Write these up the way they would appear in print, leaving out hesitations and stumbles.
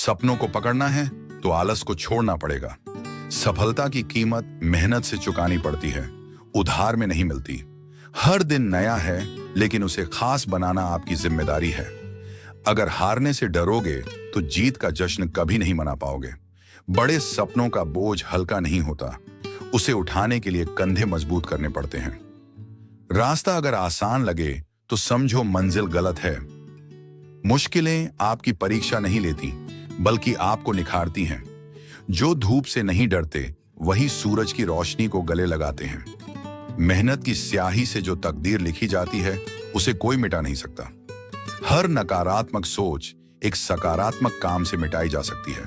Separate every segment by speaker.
Speaker 1: सपनों को पकड़ना है तो आलस को छोड़ना पड़ेगा। सफलता की कीमत मेहनत से चुकानी पड़ती है, उधार में नहीं मिलती। हर दिन नया है, लेकिन उसे खास बनाना आपकी जिम्मेदारी है। अगर हारने से डरोगे तो जीत का जश्न कभी नहीं मना पाओगे। बड़े सपनों का बोझ हल्का नहीं होता, उसे उठाने के लिए कंधे मजबूत करने पड़ते हैं। रास्ता अगर आसान लगे तो समझो मंजिल गलत है। मुश्किलें आपकी परीक्षा नहीं लेती, बल्कि आपको निखारती हैं। जो धूप से नहीं डरते वही सूरज की रोशनी को गले लगाते हैं। मेहनत की स्याही से जो तकदीर लिखी जाती है उसे कोई मिटा नहीं सकता। हर नकारात्मक सोच एक सकारात्मक काम से मिटाई जा सकती है।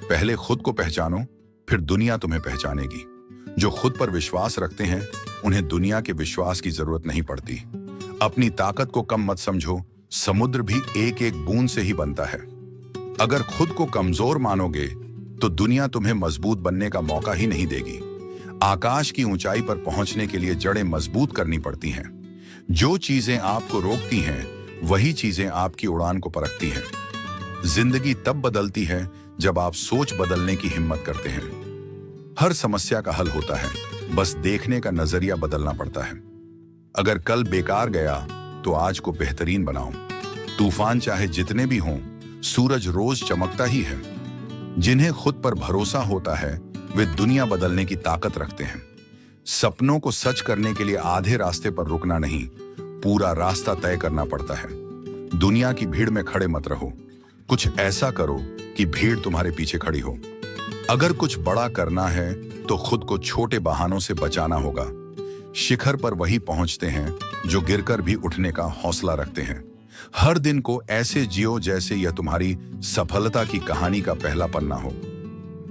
Speaker 1: पहले खुद को पहचानो, फिर दुनिया तुम्हें पहचानेगी। जो खुद पर विश्वास रखते हैं उन्हें दुनिया के विश्वास की जरूरत नहीं पड़ती। अपनी ताकत को कम मत समझो, समुद्र भी एक एक बूंद से ही बनता है। अगर खुद को कमजोर मानोगे तो दुनिया तुम्हें मजबूत बनने का मौका ही नहीं देगी। आकाश की ऊंचाई पर पहुंचने के लिए जड़ें मजबूत करनी पड़ती हैं। जो चीजें आपको रोकती हैं वही चीजें आपकी उड़ान को परखती हैं। जिंदगी तब बदलती है जब आप सोच बदलने की हिम्मत करते हैं। हर समस्या का हल होता है, बस देखने का नजरिया बदलना पड़ता है। अगर कल बेकार गया तो आज को बेहतरीन बनाओ। तूफान चाहे जितने भी हों, सूरज रोज चमकता ही है। जिन्हें खुद पर भरोसा होता है वे दुनिया बदलने की ताकत रखते हैं। सपनों को सच करने के लिए आधे रास्ते पर रुकना नहीं, पूरा रास्ता तय करना पड़ता है। दुनिया की भीड़ में खड़े मत रहो, कुछ ऐसा करो कि भीड़ तुम्हारे पीछे खड़ी हो। अगर कुछ बड़ा करना है तो खुद को छोटे बहानों से बचाना होगा। शिखर पर वही पहुंचते हैं जो गिरकर भी उठने का हौसला रखते हैं। हर दिन को ऐसे जियो जैसे यह तुम्हारी सफलता की कहानी का पहला पन्ना हो।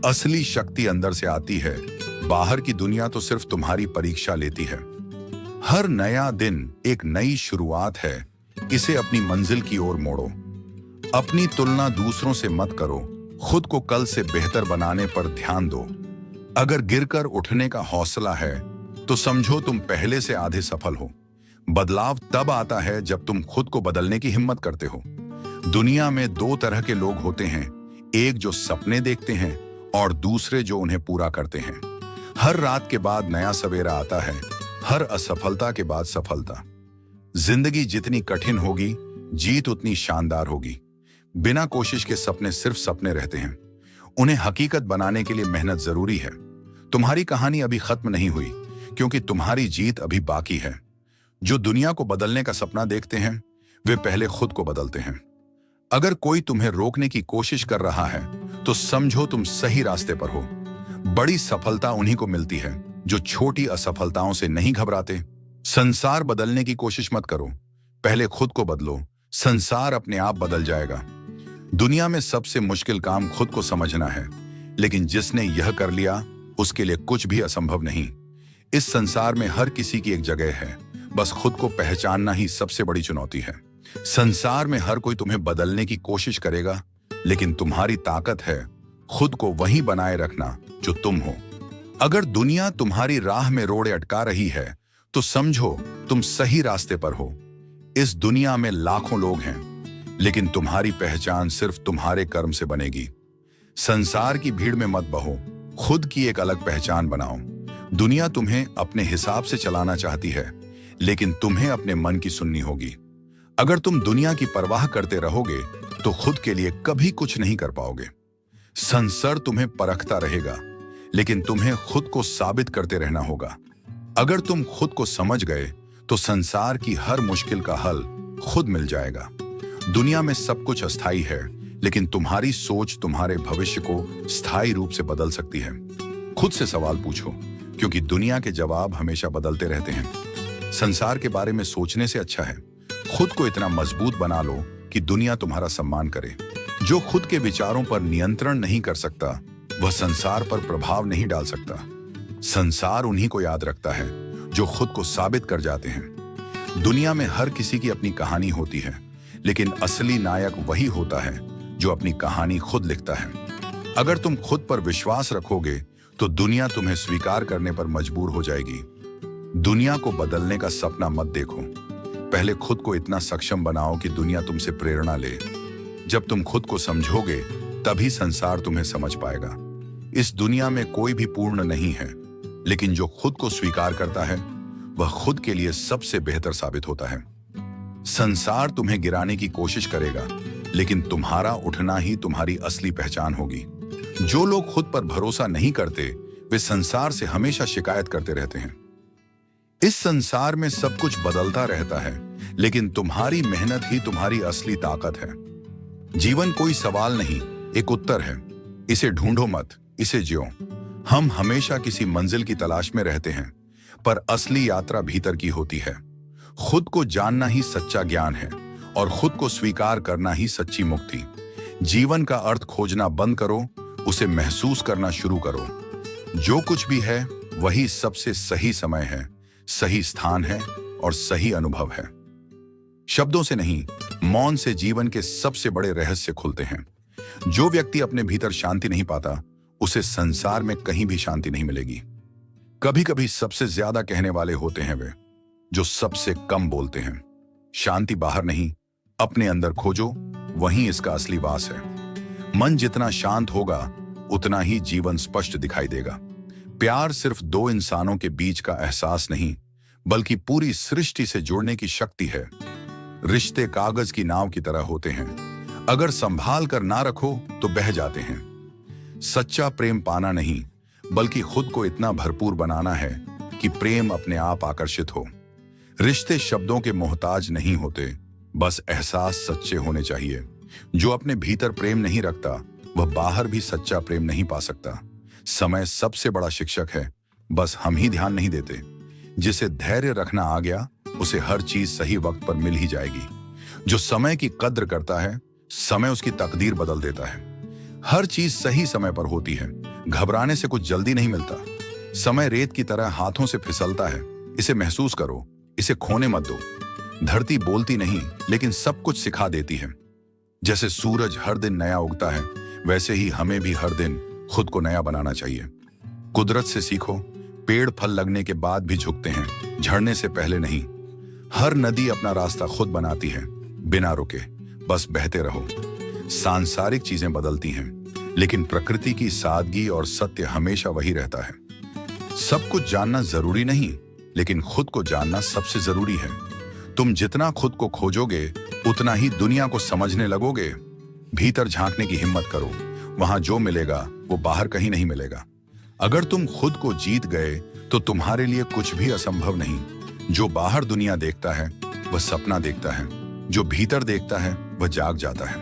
Speaker 1: असली शक्ति अंदर से आती है, बाहर की दुनिया तो सिर्फ तुम्हारी परीक्षा लेती है। हर नया दिन एक नई शुरुआत है, इसे अपनी मंजिल की ओर मोड़ो। अपनी तुलना दूसरों से मत करो, खुद को कल से बेहतर बनाने पर ध्यान दो। अगर गिरकर उठने का हौसला है तो समझो तुम पहले से आधे सफल हो। बदलाव तब आता है जब तुम खुद को बदलने की हिम्मत करते हो। दुनिया में दो तरह के लोग होते हैं, एक जो सपने देखते हैं और दूसरे जो उन्हें पूरा करते हैं। हर रात के बाद नया सवेरा आता है, हर असफलता के बाद सफलता। जिंदगी जितनी कठिन होगी, जीत उतनी शानदार होगी। बिना कोशिश के सपने सिर्फ सपने रहते हैं, उन्हें हकीकत बनाने के लिए मेहनत जरूरी है। तुम्हारी कहानी अभी खत्म नहीं हुई, क्योंकि तुम्हारी जीत अभी बाकी है। जो दुनिया को बदलने का सपना देखते हैं वे पहले खुद को बदलते हैं। अगर कोई तुम्हें रोकने की कोशिश कर रहा है तो समझो तुम सही रास्ते पर हो। बड़ी सफलता उन्हीं को मिलती है जो छोटी असफलताओं से नहीं घबराते। संसार बदलने की कोशिश मत करो, पहले खुद को बदलो, संसार अपने आप बदल जाएगा। दुनिया में सबसे मुश्किल काम खुद को समझना है, लेकिन जिसने यह कर लिया उसके लिए कुछ भी असंभव नहीं। इस संसार में हर किसी की एक जगह है, बस खुद को पहचानना ही सबसे बड़ी चुनौती है। संसार में हर कोई तुम्हें बदलने की कोशिश करेगा, लेकिन तुम्हारी ताकत है खुद को वही बनाए रखना जो तुम हो। अगर दुनिया तुम्हारी राह में रोड़े अटका रही है तो समझो तुम सही रास्ते पर हो। इस दुनिया में लाखों लोग हैं, लेकिन तुम्हारी पहचान सिर्फ तुम्हारे कर्म से बनेगी। संसार की भीड़ में मत बहो, खुद की एक अलग पहचान बनाओ। दुनिया तुम्हें अपने हिसाब से चलाना चाहती है, लेकिन तुम्हें अपने मन की सुननी होगी। अगर तुम दुनिया की परवाह करते रहोगे तो खुद के लिए कभी कुछ नहीं कर पाओगे। संसार तुम्हें परखता रहेगा, लेकिन तुम्हें खुद को साबित करते रहना होगा। अगर तुम खुद को समझ गए तो संसार की हर मुश्किल का हल खुद मिल जाएगा। दुनिया में सब कुछ अस्थायी है, लेकिन तुम्हारी सोच तुम्हारे भविष्य को स्थायी रूप से बदल सकती है। खुद से सवाल पूछो, क्योंकि दुनिया के जवाब हमेशा बदलते रहते हैं। संसार के बारे में सोचने से अच्छा है खुद को इतना मजबूत बना लो कि दुनिया तुम्हारा सम्मान करे। जो खुद के विचारों पर नियंत्रण नहीं कर सकता वह संसार पर प्रभाव नहीं डाल सकता। संसार उन्हीं को याद रखता है जो खुद को साबित कर जाते हैं। दुनिया में हर किसी की अपनी कहानी होती है, लेकिन असली नायक वही होता है जो अपनी कहानी खुद लिखता है। अगर तुम खुद पर विश्वास रखोगे तो दुनिया तुम्हें स्वीकार करने पर मजबूर हो जाएगी। दुनिया को बदलने का सपना मत देखो, पहले खुद को इतना सक्षम बनाओ कि दुनिया तुमसे प्रेरणा ले। जब तुम खुद को समझोगे तभी संसार तुम्हें समझ पाएगा। इस दुनिया में कोई भी पूर्ण नहीं है, लेकिन जो खुद को स्वीकार करता है वह खुद के लिए सबसे बेहतर साबित होता है। संसार तुम्हें गिराने की कोशिश करेगा, लेकिन तुम्हारा उठना ही तुम्हारी असली पहचान होगी। जो लोग खुद पर भरोसा नहीं करते वे संसार से हमेशा शिकायत करते रहते हैं। इस संसार में सब कुछ बदलता रहता है, लेकिन तुम्हारी मेहनत ही तुम्हारी असली ताकत है। जीवन कोई सवाल नहीं, एक उत्तर है। इसे ढूंढो मत, इसे जियो। हम हमेशा किसी मंजिल की तलाश में रहते हैं, पर असली यात्रा भीतर की होती है। खुद को जानना ही सच्चा ज्ञान है और खुद को स्वीकार करना ही सच्ची मुक्ति। जीवन का अर्थ खोजना बंद करो, उसे महसूस करना शुरू करो। जो कुछ भी है वही सबसे सही समय है, सही स्थान है और सही अनुभव है। शब्दों से नहीं, मौन से जीवन के सबसे बड़े रहस्य खुलते हैं। जो व्यक्ति अपने भीतर शांति नहीं पाता, उसे संसार में कहीं भी शांति नहीं मिलेगी। कभी कभी सबसे ज्यादा कहने वाले होते हैं वे जो सबसे कम बोलते हैं। शांति बाहर नहीं, अपने अंदर खोजो, वहीं इसका असली वास है। मन जितना शांत होगा उतना ही जीवन स्पष्ट दिखाई देगा। प्यार सिर्फ दो इंसानों के बीच का एहसास नहीं, बल्कि पूरी सृष्टि से जुड़ने की शक्ति है। रिश्ते कागज की नाव की तरह होते हैं, अगर संभाल कर ना रखो तो बह जाते हैं। सच्चा प्रेम पाना नहीं, बल्कि खुद को इतना भरपूर बनाना है कि प्रेम अपने आप आकर्षित हो। रिश्ते शब्दों के मोहताज नहीं होते, बस एहसास सच्चे होने चाहिए। जो अपने भीतर प्रेम नहीं रखता वह बाहर भी सच्चा प्रेम नहीं पा सकता। समय सबसे बड़ा शिक्षक है, बस हम ही ध्यान नहीं देते। जिसे धैर्य रखना आ गया उसे हर चीज सही वक्त पर मिल ही जाएगी। जो समय की कद्र करता है, समय उसकी तकदीर बदल देता है। हर चीज सही समय पर होती है, घबराने से कुछ जल्दी नहीं मिलता। समय रेत की तरह हाथों से फिसलता है, इसे महसूस करो, इसे खोने मत दो। धरती बोलती नहीं, लेकिन सब कुछ सिखा देती है। जैसे सूरज हर दिन नया उगता है, वैसे ही हमें भी हर दिन खुद को नया बनाना चाहिए। कुदरत से सीखो, पेड़ फल लगने के बाद भी झुकते हैं, झड़ने से पहले नहीं। हर नदी अपना रास्ता खुद बनाती है, बिना रुके, बस बहते रहो। सांसारिक चीजें बदलती हैं, लेकिन प्रकृति की सादगी और सत्य हमेशा वही रहता है। सब कुछ जानना जरूरी नहीं, लेकिन खुद को जानना सबसे जरूरी है। तुम जितना खुद को खोजोगे उतना ही दुनिया को समझने लगोगे। भीतर झांकने की हिम्मत करो, वहां जो मिलेगा वो बाहर कहीं नहीं मिलेगा। अगर तुम खुद को जीत गए तो तुम्हारे लिए कुछ भी असंभव नहीं। जो बाहर दुनिया देखता है वह सपना देखता है, जो भीतर देखता है वह जाग जाता है।